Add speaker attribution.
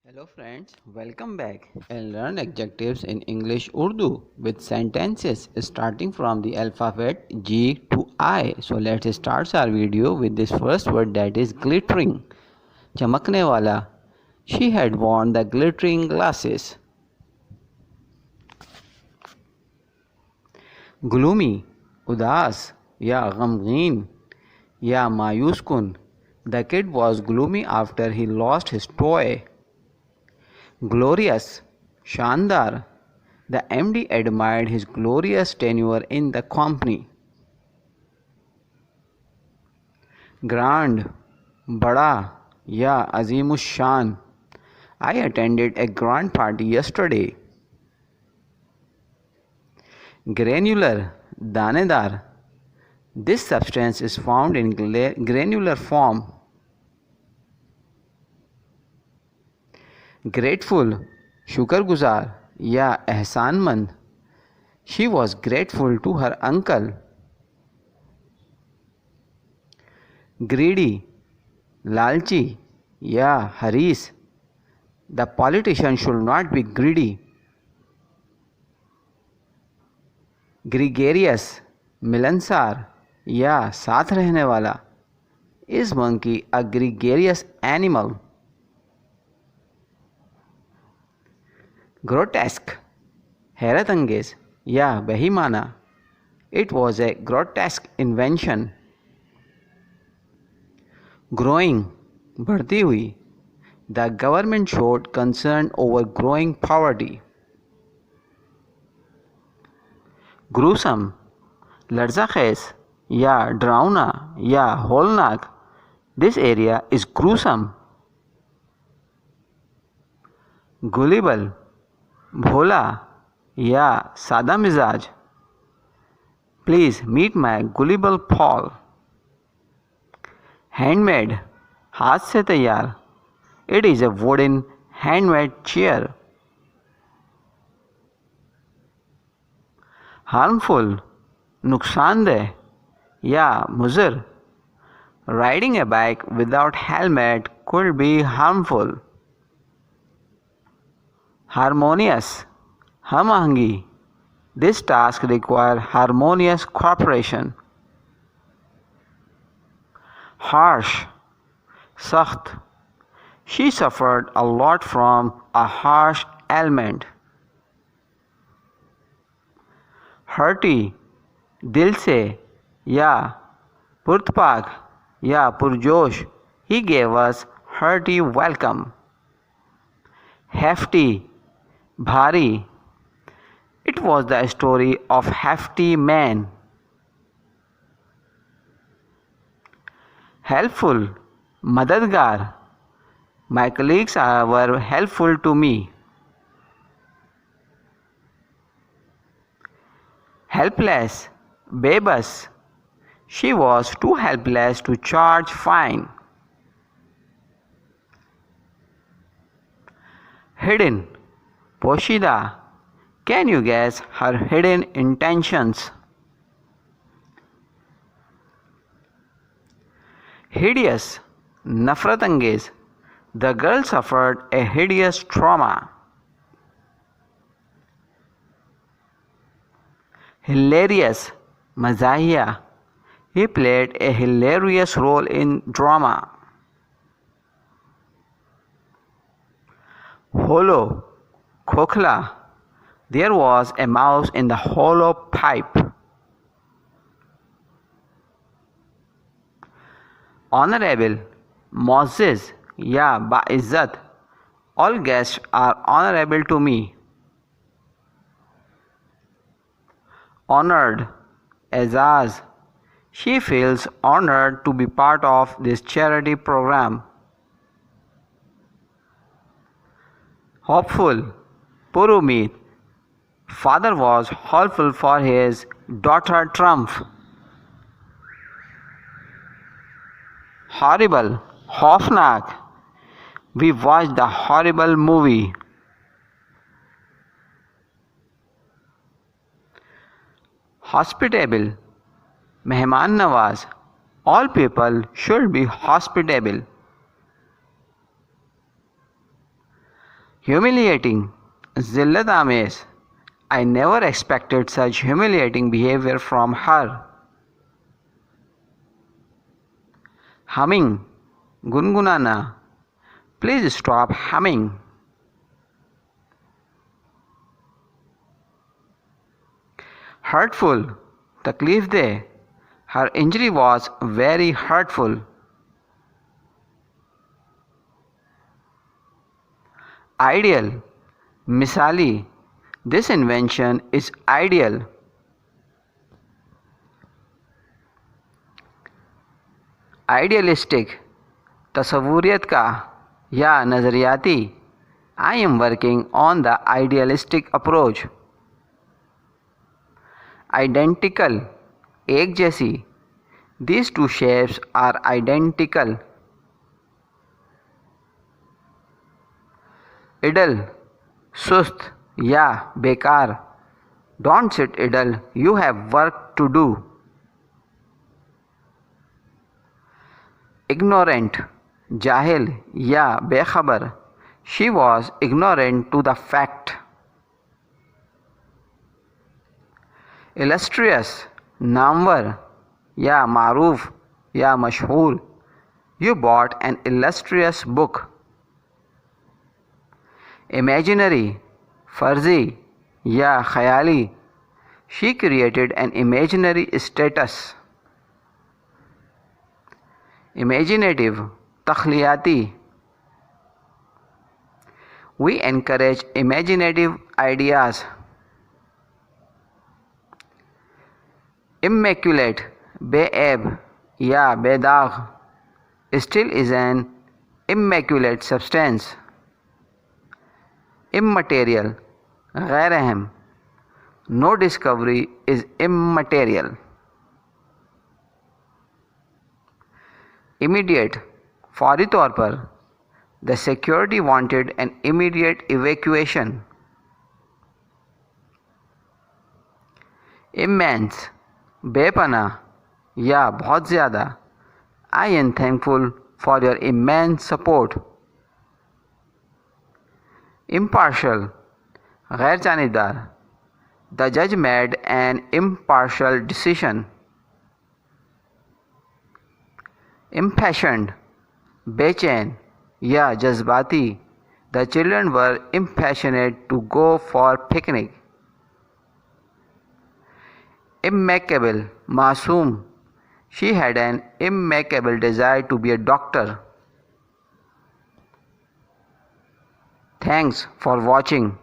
Speaker 1: Hello friends, welcome back and learn adjectives in English Urdu with sentences starting from the alphabet G to I. So let's start our video with this first word, that is glittering. चमकने वाला. She had worn the glittering glasses. Gloomy, उदास या गमगीन या मायूस कुन. The kid was gloomy after he lost his toy. Glorious, शानदार. The MD admired his glorious tenure in the company. Grand, बड़ा या अजीमुशान. I attended a grand party yesterday. Granular, दानेदार. This substance is found in granular form. Grateful, शुक्रगुजार या एहसानमंद. She was grateful to her uncle. Greedy, लालची या हरीस. The politician should not be greedy. Gregarious, मिलनसार या साथ रहने वाला. Is monkey a gregarious animal? Grotesque, हैरत अंगेज या बेईमाना. It was a grotesque invention. Growing, बढ़ती हुई. The government showed concern over growing poverty. Gruesome, लर्ज़ाखेज़ या डरावना या होलनाक. This area is gruesome. Gullible, भोला या सादा मिजाज. Please meet my gullible Paul. Handmade, हाथ से तैयार. It is a wooden handmade chair. Harmful, नुकसानदेह या मुज़र. Riding a bike without helmet could be harmful. Harmonious, हम आहंगी. This task requires harmonious cooperation. Harsh, सख्त. She suffered a lot from a harsh ailment. Hearty, दिल से या पुरतपाक या पुरजोश. He gave us hearty welcome. Hefty, भारी. It was the story of hefty man. Helpful, मददगार. My colleagues were helpful to me. Helpless, बेबस. She was too helpless to charge fine. Hidden, पोशीदा. Can you guess her hidden intentions? Hideous, नफरत अंगेज. The girl suffered a hideous trauma. Hilarious, मज़ाहिया. He played a hilarious role in drama. Hollow, खोखला. There was a mouse in the hollow pipe. Honorable, मुअज़्ज़ज़ या बाइज़्ज़त. All guests are honorable to me. Honored, Ejaz. She feels honored to be part of this charity program. Hopeful, पुरुमीद. Father was hopeful for his daughter Trump. Horrible, खौफनाक. We watched the horrible movie. Hospitable, मेहमान Nawaz. All people should be hospitable. humiliating, zillat आमेज. I never expected such humiliating behavior from her. Humming, गुनगुनाना. Please stop humming. Hurtful, तकलीफ दे. Her injury was very hurtful. Ideal, मिसाली. This invention is ideal. Idealistic, तसव्वुरियत का या नज़रियाती. I am working on the idealistic approach. Identical, एक जैसी. These two shapes are identical. Idle, सुस्त या बेकार. Don't sit idle, you have work to do. Ignorant, जाहिल या बेखबर. She was ignorant to the fact. Illustrious, Namvar या मारूफ या मशहूर. You bought an illustrious book. Imaginary, फर्जी या ख़याली. She created an imaginary status. Imaginative, तख्लियाती. We encourage imaginative ideas. Immaculate, बेऐब या बेदाग. Steel is an immaculate substance. Immaterial, गैर अहम. No discovery is immaterial. Immediate, फौरी तौर पर. The security wanted an immediate evacuation. Immense, बेपनाह या बहुत ज़्यादा. I am thankful for your immense support. Impartial, गैर जानिबदार. The judge made an impartial decision. Impassioned, बेचैन या जज्बाती. The children were impassioned to go for picnic. Immaculate, मासूम. She had an immaculate desire to be a doctor. Thanks for watching.